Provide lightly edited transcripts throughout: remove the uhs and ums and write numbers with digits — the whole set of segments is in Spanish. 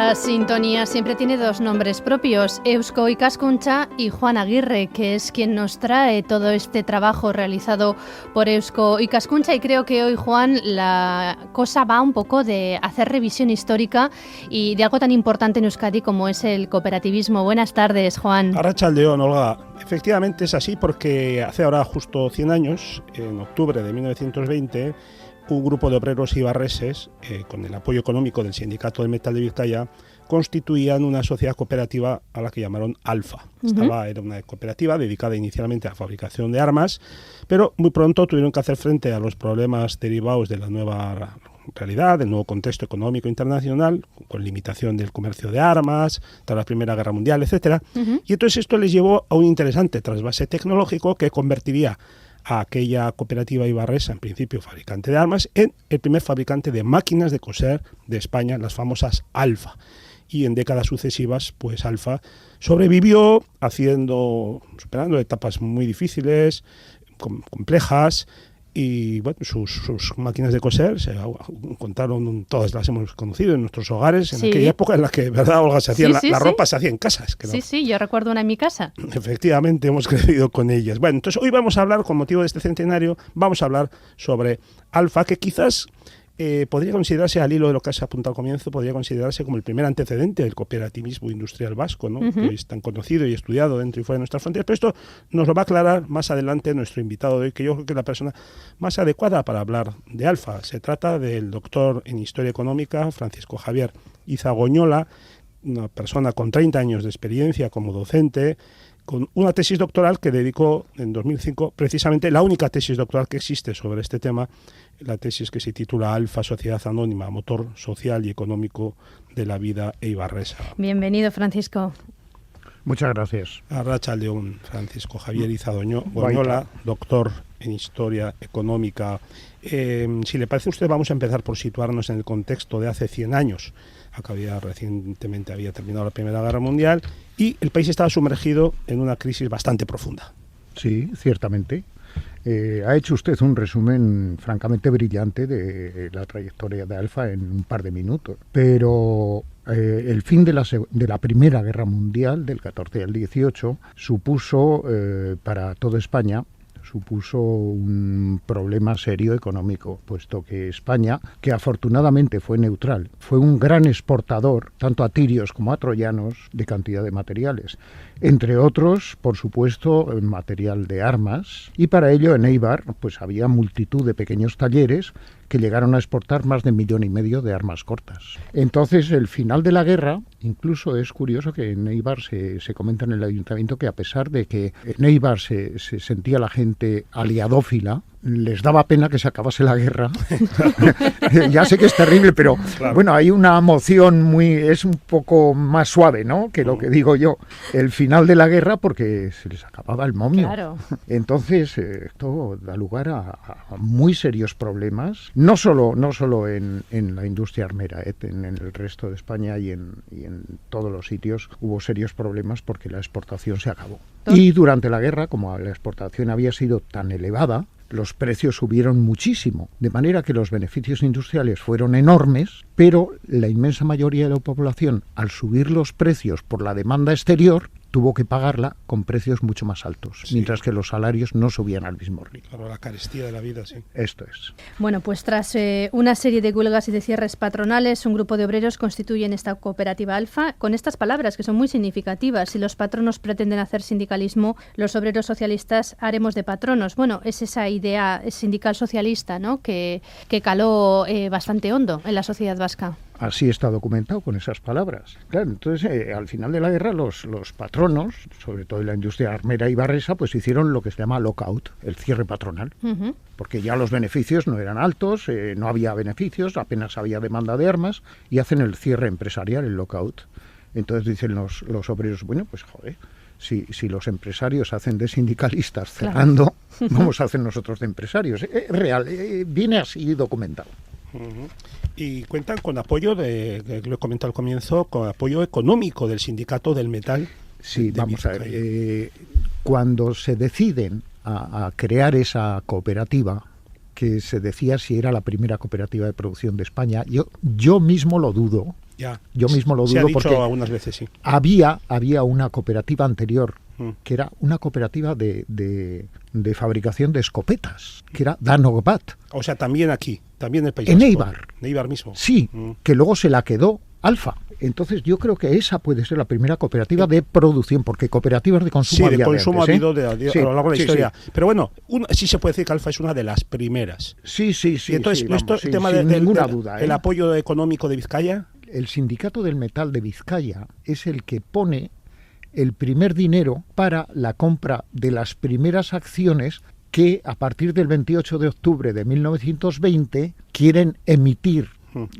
Esta sintonía siempre tiene dos nombres propios, Eusko Ikaskuntza y Juan Aguirre, que es quien nos trae todo este trabajo realizado por Eusko Ikaskuntza. Y creo que hoy, Juan, la cosa va un poco de hacer revisión histórica y de algo tan importante en Euskadi como es el cooperativismo. Buenas tardes, Juan. Arratsaldeon, Olga. Efectivamente es así porque hace ahora justo 100 años, en octubre de 1920, un grupo de obreros ibarreses, con el apoyo económico del Sindicato del Metal de Vizcaya, constituían una sociedad cooperativa a la que llamaron Alfa. Era una cooperativa dedicada inicialmente a la fabricación de armas, pero muy pronto tuvieron que hacer frente a los problemas derivados de la nueva realidad, del nuevo contexto económico internacional, con limitación del comercio de armas, tras la Primera Guerra Mundial, etcétera. Y entonces esto les llevó a un interesante trasvase tecnológico que convertiría a aquella cooperativa ibarresa, en principio fabricante de armas, en el primer fabricante de máquinas de coser de España, las famosas Alfa. Y en décadas sucesivas, pues Alfa sobrevivió superando etapas muy difíciles, complejas, y bueno, sus máquinas de coser se encontraron, todas las hemos conocido en nuestros hogares, en aquella época en la que, ¿verdad, Olga? La ropa se hacía en casas. Sí, yo recuerdo una en mi casa. Efectivamente, hemos crecido con ellas. Bueno, entonces hoy vamos a hablar, con motivo de este centenario, vamos a hablar sobre Alfa, que quizás podría considerarse, al hilo de lo que has apuntado al comienzo, podría considerarse como el primer antecedente del cooperativismo industrial vasco, ¿no? Que es tan conocido y estudiado dentro y fuera de nuestras fronteras. Pero esto nos lo va a aclarar más adelante nuestro invitado de hoy, que yo creo que es la persona más adecuada para hablar de Alfa. Se trata del doctor en Historia Económica, Francisco Javier Izagoñola, una persona con 30 años de experiencia como docente, con una tesis doctoral que dedicó en 2005, precisamente la única tesis doctoral que existe sobre este tema, la tesis que se titula Alfa, Sociedad Anónima, Motor Social y Económico de la Vida Eibarresa. Bienvenido, Francisco. Muchas gracias. Arratsaldeon, Francisco Javier Izagoñola, doctor en Historia Económica. Si le parece a usted, vamos a empezar por situarnos en el contexto de hace 100 años. Recientemente había terminado la Primera Guerra Mundial y el país estaba sumergido en una crisis bastante profunda. Sí, ciertamente. Ha hecho usted un resumen francamente brillante de la trayectoria de Alfa en un par de minutos. Pero el fin de la Primera Guerra Mundial, del 14 al 18, supuso para toda España un problema serio económico, puesto que España, que afortunadamente fue neutral, fue un gran exportador, tanto a tirios como a troyanos, de cantidad de materiales. Entre otros, por supuesto, material de armas, y para ello en Eibar pues había multitud de pequeños talleres que llegaron a exportar más de 1,5 millones de armas cortas. Entonces, el final de la guerra, incluso es curioso que en Eibar se comenta en el ayuntamiento que a pesar de que en Eibar se sentía la gente aliadófila, les daba pena que se acabase la guerra. Ya sé que es terrible, pero claro, bueno, hay una moción es un poco más suave, ¿no?, que lo que digo yo. El final de la guerra, porque se les acababa el momio. Claro. Entonces, esto da lugar a muy serios problemas, no solo en la industria armera, en el resto de España y en todos los sitios hubo serios problemas porque la exportación se acabó. Y durante la guerra, como la exportación había sido tan elevada, los precios subieron muchísimo, de manera que los beneficios industriales fueron enormes, pero la inmensa mayoría de la población, al subir los precios por la demanda exterior, tuvo que pagarla con precios mucho más altos, mientras que los salarios no subían al mismo ritmo. Claro, la carestía de la vida, sí. Esto es. Bueno, pues tras una serie de huelgas y de cierres patronales, un grupo de obreros constituyen esta cooperativa Alfa con estas palabras que son muy significativas. Si los patronos pretenden hacer sindicalismo, los obreros socialistas haremos de patronos. Bueno, es esa idea sindical socialista, ¿no?, que caló bastante hondo en la sociedad vasca. Así está documentado con esas palabras. Claro, entonces, al final de la guerra, los patronos, sobre todo en la industria armera ibarresa, pues hicieron lo que se llama lockout, el cierre patronal. Porque ya los beneficios no eran altos, no había beneficios, apenas había demanda de armas, y hacen el cierre empresarial, el lockout. Entonces dicen los obreros, bueno, pues joder, si los empresarios hacen de sindicalistas cerrando, claro, vamos a hacer nosotros de empresarios. Es real, viene así documentado. Y cuentan con apoyo, que lo he comentado al comienzo, con apoyo económico del Sindicato del Metal. Sí, vamos a ver. Cuando se deciden a crear esa cooperativa, que se decía si era la primera cooperativa de producción de España. Yo mismo lo dudo. Ya. Yo mismo lo Se ha dudo dicho porque algunas veces, sí. había una cooperativa anterior que era una cooperativa de fabricación de escopetas, que era Danobat. O sea, también aquí, también en el País En Vasco. Eibar. En Eibar mismo. Sí, que luego se la quedó Alfa. Entonces yo creo que esa puede ser la primera cooperativa de producción, porque cooperativas de consumo Sí, de había consumo ha antes, habido Sí, a lo largo de la sí, historia. sí. Pero bueno, sí se puede decir que Alfa es una de las primeras. Sí, sí, Y entonces, sí, vamos, el tema sin ninguna duda. el apoyo económico de Vizcaya. El Sindicato del Metal de Vizcaya es el que pone el primer dinero para la compra de las primeras acciones que a partir del 28 de octubre de 1920 quieren emitir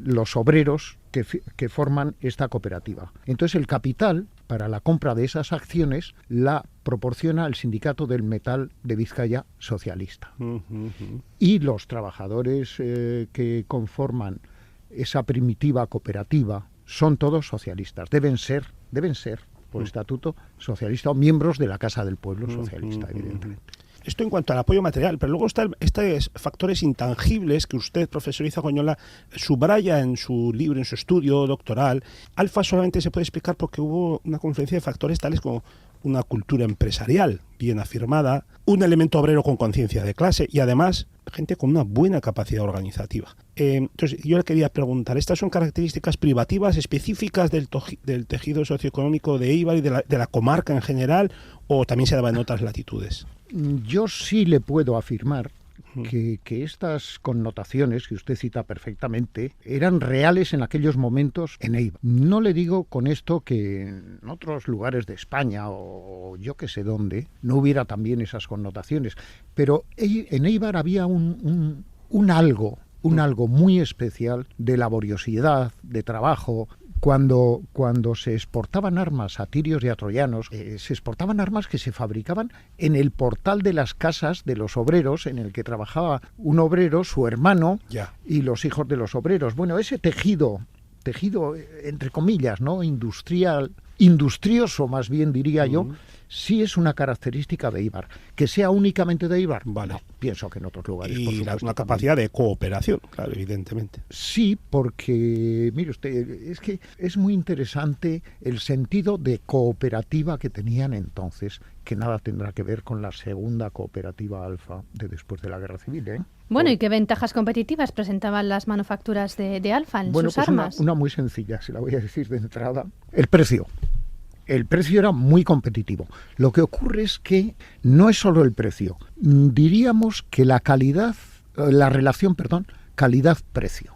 los obreros que forman esta cooperativa. Entonces el capital para la compra de esas acciones la proporciona el Sindicato del Metal de Vizcaya socialista. Y los trabajadores que conforman esa primitiva cooperativa son todos socialistas, deben ser por estatuto socialista o miembros de la Casa del Pueblo socialista, evidentemente. Esto en cuanto al apoyo material, pero luego están estos factores intangibles que usted, profesor Izagoñola, subraya en su libro, en su estudio doctoral. Alfa solamente se puede explicar porque hubo una confluencia de factores tales como una cultura empresarial bien afirmada, un elemento obrero con conciencia de clase y además gente con una buena capacidad organizativa. Entonces yo le quería preguntar, ¿estas son características privativas específicas del tejido socioeconómico de Eibar y de la comarca en general o también se daba en otras latitudes? Yo sí le puedo afirmar que estas connotaciones que usted cita perfectamente eran reales en aquellos momentos en Eibar. No le digo con esto que en otros lugares de España o yo que sé dónde no hubiera también esas connotaciones, pero en Eibar había un algo muy especial de laboriosidad, de trabajo. Cuando se exportaban armas a tirios y a troyanos, se exportaban armas que se fabricaban en el portal de las casas de los obreros, en el que trabajaba un obrero, su hermano y los hijos de los obreros. Bueno, ese tejido entre comillas, ¿no? Industrioso más bien diría yo, sí es una característica de Eibar. Que sea únicamente de Eibar, vale. No, pienso que en otros lugares. Y por supuesto, una capacidad de cooperación, claro, evidentemente. Sí, porque, mire usted, es que es muy interesante el sentido de cooperativa que tenían entonces, que nada tendrá que ver con la segunda cooperativa Alfa de después de la Guerra Civil, ¿eh? Bueno, ¿y qué ventajas competitivas presentaban las manufacturas de Alfa en sus pues armas? Una muy sencilla, se la voy a decir de entrada. El precio. El precio era muy competitivo. Lo que ocurre es que no es solo el precio. Diríamos que la relación calidad-precio.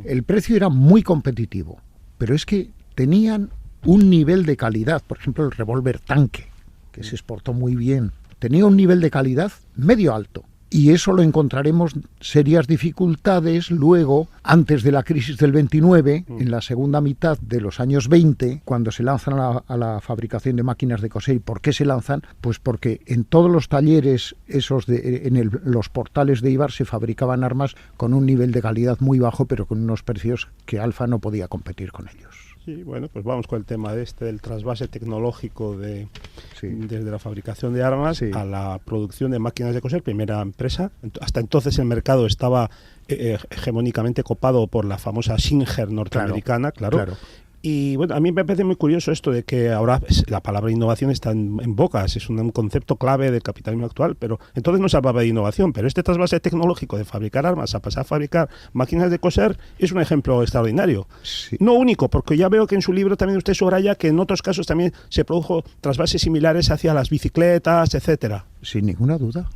El precio era muy competitivo, pero es que tenían un nivel de calidad, por ejemplo el revólver tanque, que se exportó muy bien, tenía un nivel de calidad medio alto. Y eso lo encontraremos serias dificultades luego, antes de la crisis del 29, en la segunda mitad de los años 20, cuando se lanzan a la fabricación de máquinas de coser. ¿Y por qué se lanzan? Pues porque en todos los talleres los portales de Eibar se fabricaban armas con un nivel de calidad muy bajo, pero con unos precios que Alfa no podía competir con ellos. Sí, bueno, pues vamos con el tema del trasvase tecnológico desde la fabricación de armas a la producción de máquinas de coser, primera empresa. Hasta entonces el mercado estaba hegemónicamente copado por la famosa Singer norteamericana, claro. Y bueno, a mí me parece muy curioso esto de que ahora la palabra innovación está en bocas, es un concepto clave del capitalismo actual, pero entonces no se hablaba de innovación, pero este trasvase tecnológico de fabricar armas a pasar a fabricar máquinas de coser es un ejemplo extraordinario. Sí. No único, porque ya veo que en su libro también usted subraya que en otros casos también se produjo trasvases similares hacia las bicicletas, etcétera. Sin ninguna duda.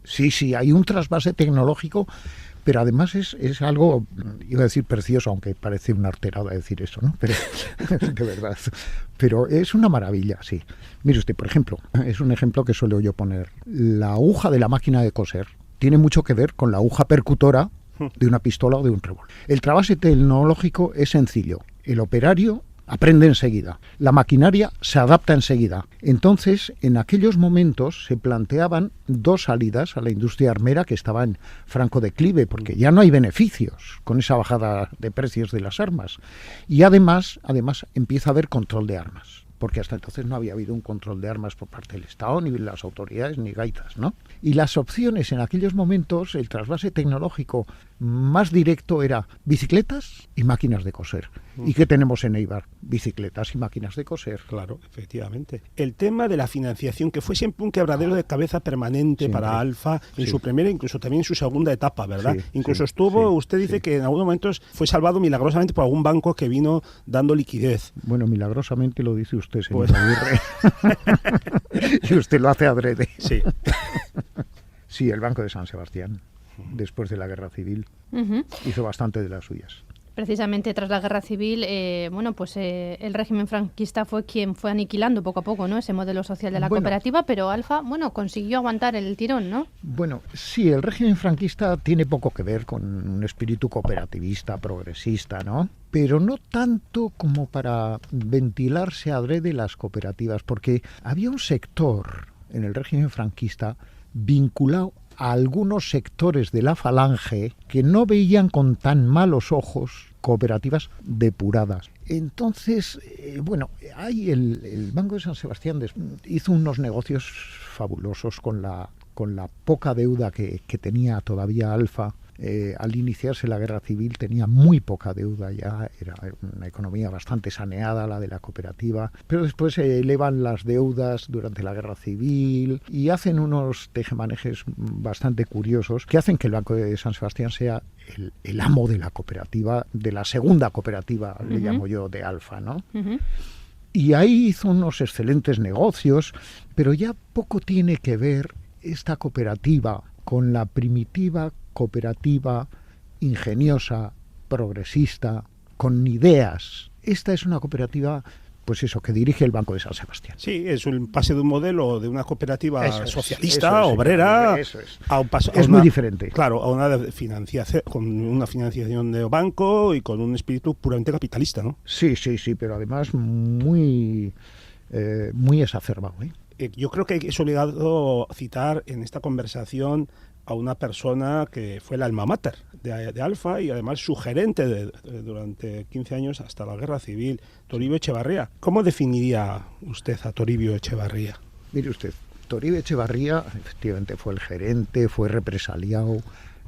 Sí, hay un trasvase tecnológico. Pero además es algo, iba a decir precioso, aunque parece una arterada decir eso, ¿no? Pero de verdad. Pero es una maravilla, sí. Mire usted, por ejemplo, es un ejemplo que suelo yo poner. La aguja de la máquina de coser tiene mucho que ver con la aguja percutora de una pistola o de un revólver. El trasvase tecnológico es sencillo. El operario aprende enseguida. La maquinaria se adapta enseguida. Entonces, en aquellos momentos se planteaban dos salidas a la industria armera que estaba en franco declive, porque ya no hay beneficios con esa bajada de precios de las armas. Y además empieza a haber control de armas. porque hasta entonces no había habido un control de armas por parte del Estado, ni las autoridades, ni gaitas, ¿no? Y las opciones en aquellos momentos, el trasvase tecnológico más directo era bicicletas y máquinas de coser. ¿Y qué tenemos en Eibar? Bicicletas y máquinas de coser. Claro, efectivamente. El tema de la financiación, que fue siempre un quebradero de cabeza permanente para Alfa en su primera, incluso también en su segunda etapa, ¿verdad? Incluso usted dice que en algunos momentos fue salvado milagrosamente por algún banco que vino dando liquidez. Bueno, milagrosamente lo dice usted, señor Aguirre. Y usted lo hace adrede. Sí. Sí, el Banco de San Sebastián, después de la Guerra Civil, hizo bastante de las suyas. Precisamente tras la Guerra Civil, el régimen franquista fue quien fue aniquilando poco a poco, ¿no?, ese modelo social de la cooperativa, pero Alfa, consiguió aguantar el tirón, ¿no? Bueno, sí, el régimen franquista tiene poco que ver con un espíritu cooperativista, progresista, ¿no? Pero no tanto como para ventilarse adrede las cooperativas, porque había un sector en el régimen franquista vinculado a algunos sectores de la falange que no veían con tan malos ojos cooperativas depuradas. Entonces, ahí el Banco de San Sebastián hizo unos negocios fabulosos con la poca deuda que tenía todavía Alfa. Al iniciarse la Guerra Civil tenía muy poca deuda ya, era una economía bastante saneada la de la cooperativa, pero después se elevan las deudas durante la Guerra Civil y hacen unos tejemanejes bastante curiosos que hacen que el Banco de San Sebastián sea el amo de la cooperativa, de la segunda cooperativa, le llamo yo, de Alfa, ¿no? Y ahí hizo unos excelentes negocios, pero ya poco tiene que ver esta cooperativa con la primitiva cooperativa ingeniosa, progresista, con ideas. Esta es una cooperativa, que dirige el Banco de San Sebastián. Sí, es un pase de un modelo de una cooperativa socialista, obrera, a un paso, es muy diferente. Claro, a una financiación, con una financiación de banco y con un espíritu puramente capitalista, ¿no? Sí, pero además muy exacerbado, Yo creo que es obligado citar en esta conversación a una persona que fue el alma mater de Alfa y además su gerente durante 15 años hasta la Guerra Civil, Toribio Echevarría. ¿Cómo definiría usted a Toribio Echevarría? Mire usted, Toribio Echevarría efectivamente fue el gerente, fue represaliado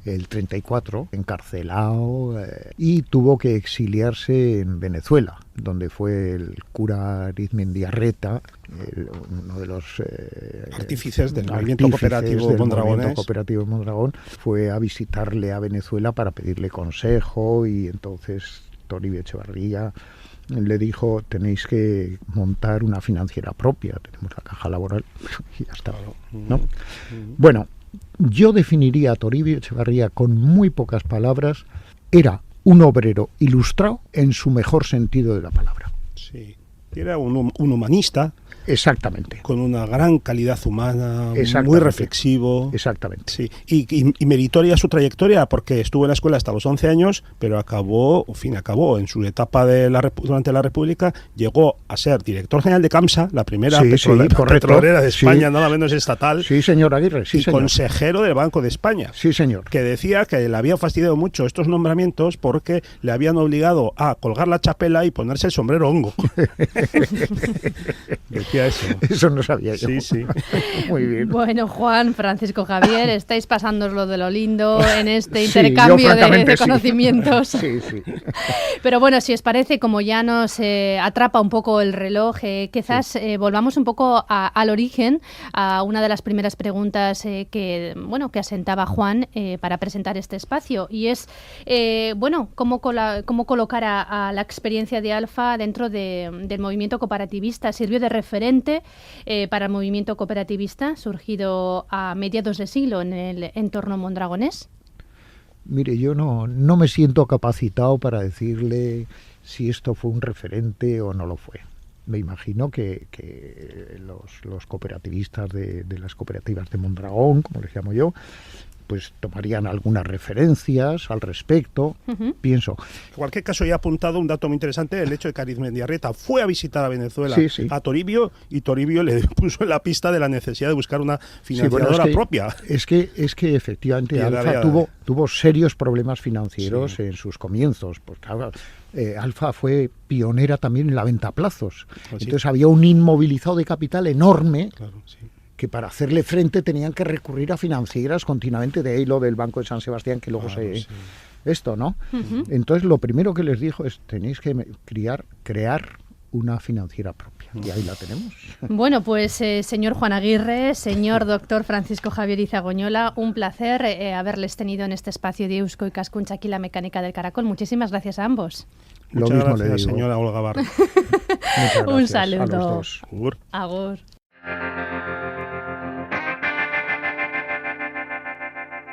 el 34, encarcelado y tuvo que exiliarse en Venezuela, donde fue el cura Arizmendiarreta, uno de los artífices del movimiento cooperativo Mondragón, fue a visitarle a Venezuela para pedirle consejo y entonces Toribio Echevarría le dijo: tenéis que montar una financiera propia, tenemos la caja laboral y ya está, ¿no? Bueno, yo definiría a Toribio Echevarría con muy pocas palabras. Era un obrero ilustrado en su mejor sentido de la palabra. Sí, era un humanista. Exactamente. Con una gran calidad humana, muy reflexivo. Exactamente. Sí. Y meritoria su trayectoria, porque estuvo en la escuela hasta los 11 años, pero acabó en su etapa durante la República, llegó a ser director general de CAMSA, la primera petrolera de España, nada menos estatal. Sí, señor Aguirre, sí, señor. Consejero del Banco de España. Sí, señor. Que decía que le había fastidiado mucho estos nombramientos porque le habían obligado a colgar la chapela y ponerse el sombrero hongo. Eso no sabía yo. Sí. Muy bien. Bueno, Juan, Francisco Javier, estáis pasándoslo de lo lindo en este intercambio de conocimientos. Sí. Pero bueno, si os parece, como ya nos atrapa un poco el reloj, quizás volvamos un poco al origen, a una de las primeras preguntas que asentaba Juan para presentar este espacio, y es cómo colocar a la experiencia de Alfa dentro del movimiento cooperativista. ¿Sirvió de referente para el movimiento cooperativista surgido a mediados de siglo en el entorno mondragonés? Mire, yo no me siento capacitado para decirle si esto fue un referente o no lo fue. Me imagino que los cooperativistas de las cooperativas de Mondragón, como les llamo yo, pues tomarían algunas referencias al respecto, pienso. En cualquier caso, ya he apuntado un dato muy interesante, el hecho de que Arizmendiarrieta fue a visitar a Venezuela, Sí. a Toribio, y Toribio le puso en la pista de la necesidad de buscar una financiadora propia. Es que efectivamente Alfa tuvo serios problemas financieros en sus comienzos, porque Alfa fue pionera también en la venta a plazos. Entonces había un inmovilizado de capital enorme. Claro, sí. Que para hacerle frente tenían que recurrir a financieras continuamente, de ahí lo del Banco de San Sebastián, que luego esto, ¿no? Entonces lo primero que les dijo es, tenéis que crear una financiera propia, y ahí la tenemos. Bueno, pues señor Juan Aguirre, señor doctor Francisco Javier Izagoñola, un placer haberles tenido en este espacio de Eusko Ikaskuntza, aquí la mecánica del caracol. Muchísimas gracias a ambos. Muchas gracias, señora Olga Barra. Muchas gracias un saludo. a los dos. Agur.